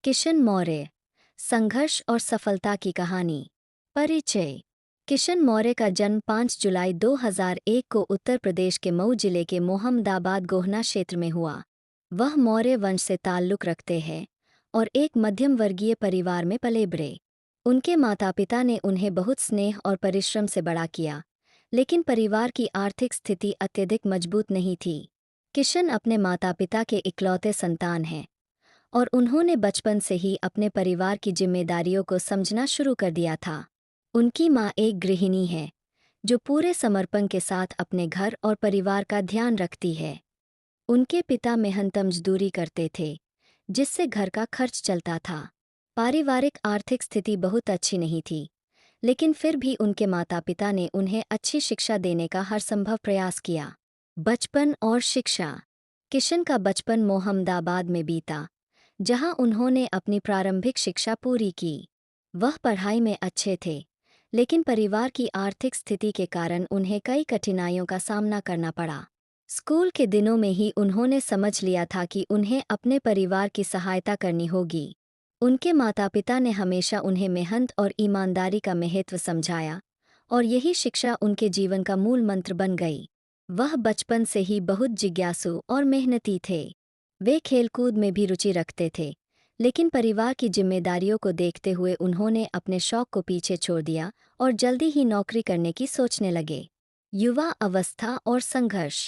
किशन मौर्य, संघर्ष और सफलता की कहानी। परिचय। किशन मौर्य का जन्म 5 जुलाई 2001 को उत्तर प्रदेश के मऊ जिले के मोहम्मदाबाद गोहना क्षेत्र में हुआ। वह मौर्य वंश से ताल्लुक़ रखते हैं और एक मध्यम वर्गीय परिवार में पले बढ़े। उनके माता पिता ने उन्हें बहुत स्नेह और परिश्रम से बड़ा किया, लेकिन परिवार की आर्थिक स्थिति अत्यधिक मजबूत नहीं थी। किशन अपने माता पिता के इकलौते संतान हैं और उन्होंने बचपन से ही अपने परिवार की जिम्मेदारियों को समझना शुरू कर दिया था। उनकी माँ एक गृहिणी है जो पूरे समर्पण के साथ अपने घर और परिवार का ध्यान रखती है। उनके पिता मेहनत मजदूरी करते थे, जिससे घर का खर्च चलता था। पारिवारिक आर्थिक स्थिति बहुत अच्छी नहीं थी, लेकिन फिर भी उनके माता पिता ने उन्हें अच्छी शिक्षा देने का हर संभव प्रयास किया। बचपन और शिक्षा। किशन का बचपन मोहम्मदाबाद में बीता, जहां उन्होंने अपनी प्रारंभिक शिक्षा पूरी की। वह पढ़ाई में अच्छे थे, लेकिन परिवार की आर्थिक स्थिति के कारण उन्हें कई कठिनाइयों का सामना करना पड़ा। स्कूल के दिनों में ही उन्होंने समझ लिया था कि उन्हें अपने परिवार की सहायता करनी होगी। उनके माता पिता ने हमेशा उन्हें मेहनत और ईमानदारी का महत्व समझाया, और यही शिक्षा उनके जीवन का मूल मंत्र बन गई। वह बचपन से ही बहुत जिज्ञासु और मेहनती थे। वे खेलकूद में भी रुचि रखते थे, लेकिन परिवार की जिम्मेदारियों को देखते हुए उन्होंने अपने शौक को पीछे छोड़ दिया और जल्दी ही नौकरी करने की सोचने लगे। युवा अवस्था और संघर्ष।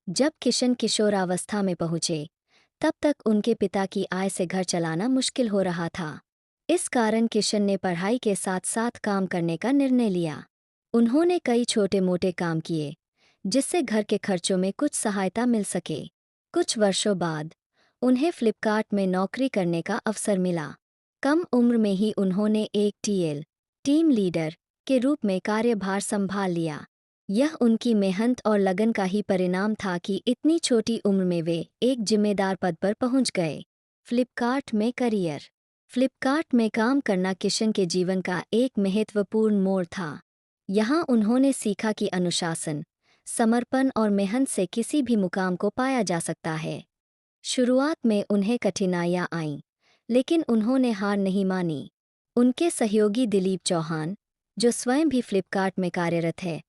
जब किशन किशोरावस्था में पहुंचे, तब तक उनके पिता की आय से घर चलाना मुश्किल हो रहा था। इस कारण किशन ने पढ़ाई के साथ साथ काम करने का निर्णय लिया। उन्होंने कई छोटे मोटे काम किए, जिससे घर के खर्चों में कुछ सहायता मिल सके। कुछ वर्षों बाद उन्हें फ्लिपकार्ट में नौकरी करने का अवसर मिला। कम उम्र में ही उन्होंने एक टीम लीडर के रूप में कार्यभार संभाल लिया। यह उनकी मेहनत और लगन का ही परिणाम था कि इतनी छोटी उम्र में वे एक जिम्मेदार पद पर पहुंच गए। फ्लिपकार्ट में करियर। फ्लिपकार्ट में काम करना किशन के जीवन का एक महत्वपूर्ण मोड़ था। यहाँ उन्होंने सीखा कि अनुशासन, समर्पण और मेहनत से किसी भी मुकाम को पाया जा सकता है। शुरुआत में उन्हें कठिनाइयाँ आईं, लेकिन उन्होंने हार नहीं मानी। उनके सहयोगी दिलीप चौहान, जो स्वयं भी फ्लिपकार्ट में कार्यरत है,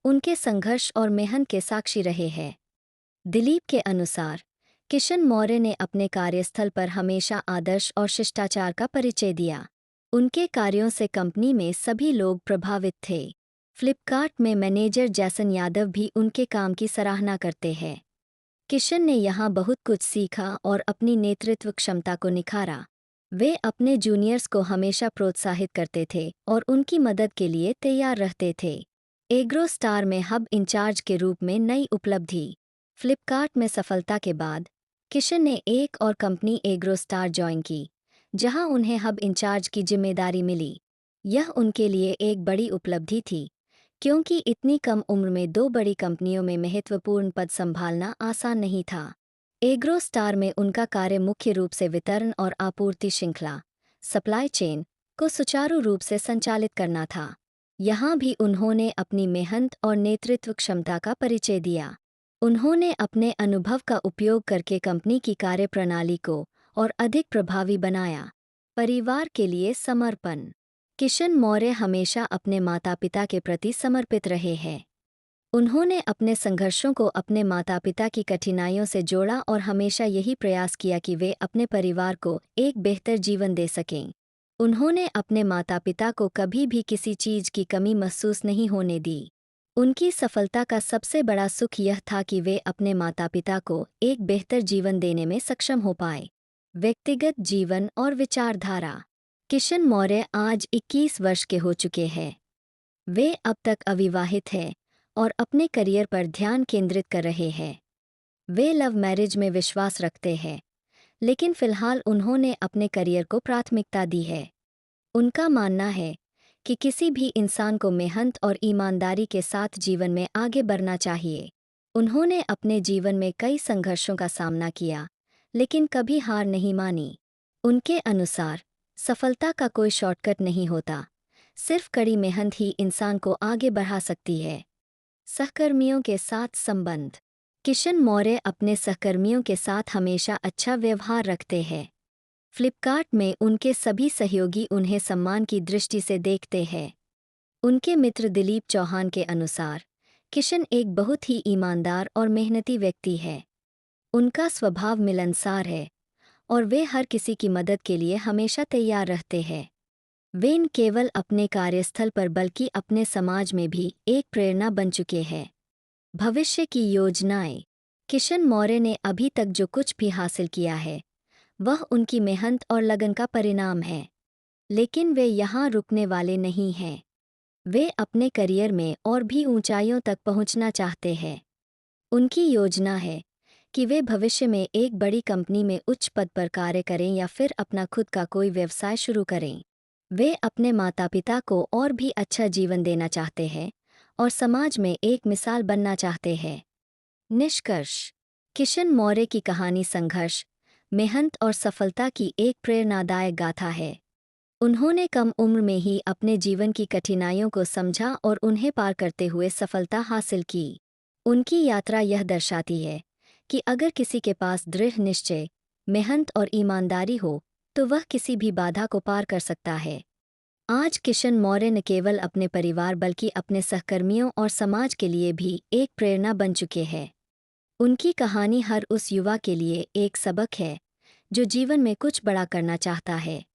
उनके संघर्ष और मेहनत के साक्षी रहे हैं। दिलीप के अनुसार किशन मौर्य ने अपने कार्यस्थल पर हमेशा आदर्श और शिष्टाचार का परिचय दिया। उनके कार्यों से कंपनी में सभी लोग प्रभावित थे। फ्लिपकार्ट में मैनेजर जैसन यादव भी उनके काम की सराहना करते हैं। किशन ने यहाँ बहुत कुछ सीखा और अपनी नेतृत्व क्षमता को निखारा। वे अपने जूनियर्स को हमेशा प्रोत्साहित करते थे और उनकी मदद के लिए तैयार रहते थे। एग्रो स्टार में हब इंचार्ज के रूप में नई उपलब्धि। फ्लिपकार्ट में सफलता के बाद किशन ने एक और कंपनी एग्रो स्टार ज्वाइन की, जहां उन्हें हब इंचार्ज की जिम्मेदारी मिली। यह उनके लिए एक बड़ी उपलब्धि थी, क्योंकि इतनी कम उम्र में दो बड़ी कंपनियों में महत्वपूर्ण पद संभालना आसान नहीं था। एग्रो स्टार में उनका कार्य मुख्य रूप से वितरण और आपूर्ति श्रृंखला सप्लाई चेन को सुचारू रूप से संचालित करना था। यहाँ भी उन्होंने अपनी मेहनत और नेतृत्व क्षमता का परिचय दिया। उन्होंने अपने अनुभव का उपयोग करके कंपनी की कार्यप्रणाली को और अधिक प्रभावी बनाया। परिवार के लिए समर्पण। किशन मौर्य हमेशा अपने माता पिता के प्रति समर्पित रहे हैं। उन्होंने अपने संघर्षों को अपने माता पिता की कठिनाइयों से जोड़ा और हमेशा यही प्रयास किया कि वे अपने परिवार को एक बेहतर जीवन दे सकें। उन्होंने अपने माता पिता को कभी भी किसी चीज की कमी महसूस नहीं होने दी। उनकी सफलता का सबसे बड़ा सुख यह था कि वे अपने माता पिता को एक बेहतर जीवन देने में सक्षम हो पाए। व्यक्तिगत जीवन और विचारधारा। किशन मौर्य आज 21 वर्ष के हो चुके हैं। वे अब तक अविवाहित हैं और अपने करियर पर ध्यान केंद्रित कर रहे हैं। वे लव मैरिज में विश्वास रखते हैं, लेकिन फिलहाल उन्होंने अपने करियर को प्राथमिकता दी है। उनका मानना है कि किसी भी इंसान को मेहनत और ईमानदारी के साथ जीवन में आगे बढ़ना चाहिए। उन्होंने अपने जीवन में कई संघर्षों का सामना किया, लेकिन कभी हार नहीं मानी। उनके अनुसार सफलता का कोई शॉर्टकट नहीं होता, सिर्फ कड़ी मेहनत ही इंसान को आगे बढ़ा सकती है। सहकर्मियों के साथ संबंध। किशन मौर्य अपने सहकर्मियों के साथ हमेशा अच्छा व्यवहार रखते हैं। फ्लिपकार्ट में उनके सभी सहयोगी उन्हें सम्मान की दृष्टि से देखते हैं। उनके मित्र दिलीप चौहान के अनुसार किशन एक बहुत ही ईमानदार और मेहनती व्यक्ति है। उनका स्वभाव मिलनसार है और वे हर किसी की मदद के लिए हमेशा तैयार रहते हैं। वे न केवल अपने कार्यस्थल पर बल्कि अपने समाज में भी एक प्रेरणा बन चुके हैं। भविष्य की योजनाएं। किशन मौर्य ने अभी तक जो कुछ भी हासिल किया है वह उनकी मेहनत और लगन का परिणाम है। लेकिन वे यहाँ रुकने वाले नहीं हैं। वे अपने करियर में और भी ऊंचाइयों तक पहुंचना चाहते हैं। उनकी योजना है कि वे भविष्य में एक बड़ी कंपनी में उच्च पद पर कार्य करें या फिर अपना खुद का कोई व्यवसाय शुरू करें। वे अपने माता-पिता को और भी अच्छा जीवन देना चाहते हैं और समाज में एक मिसाल बनना चाहते हैं। निष्कर्ष। किशन मौर्य की कहानी संघर्ष, मेहनत और सफलता की एक प्रेरणादायक गाथा है। उन्होंने कम उम्र में ही अपने जीवन की कठिनाइयों को समझा और उन्हें पार करते हुए सफलता हासिल की। उनकी यात्रा यह दर्शाती है कि अगर किसी के पास दृढ़ निश्चय, मेहनत और ईमानदारी हो तो वह किसी भी बाधा को पार कर सकता है। आज किशन मौर्य न केवल अपने परिवार बल्कि अपने सहकर्मियों और समाज के लिए भी एक प्रेरणा बन चुके हैं। उनकी कहानी हर उस युवा के लिए एक सबक है जो जीवन में कुछ बड़ा करना चाहता है।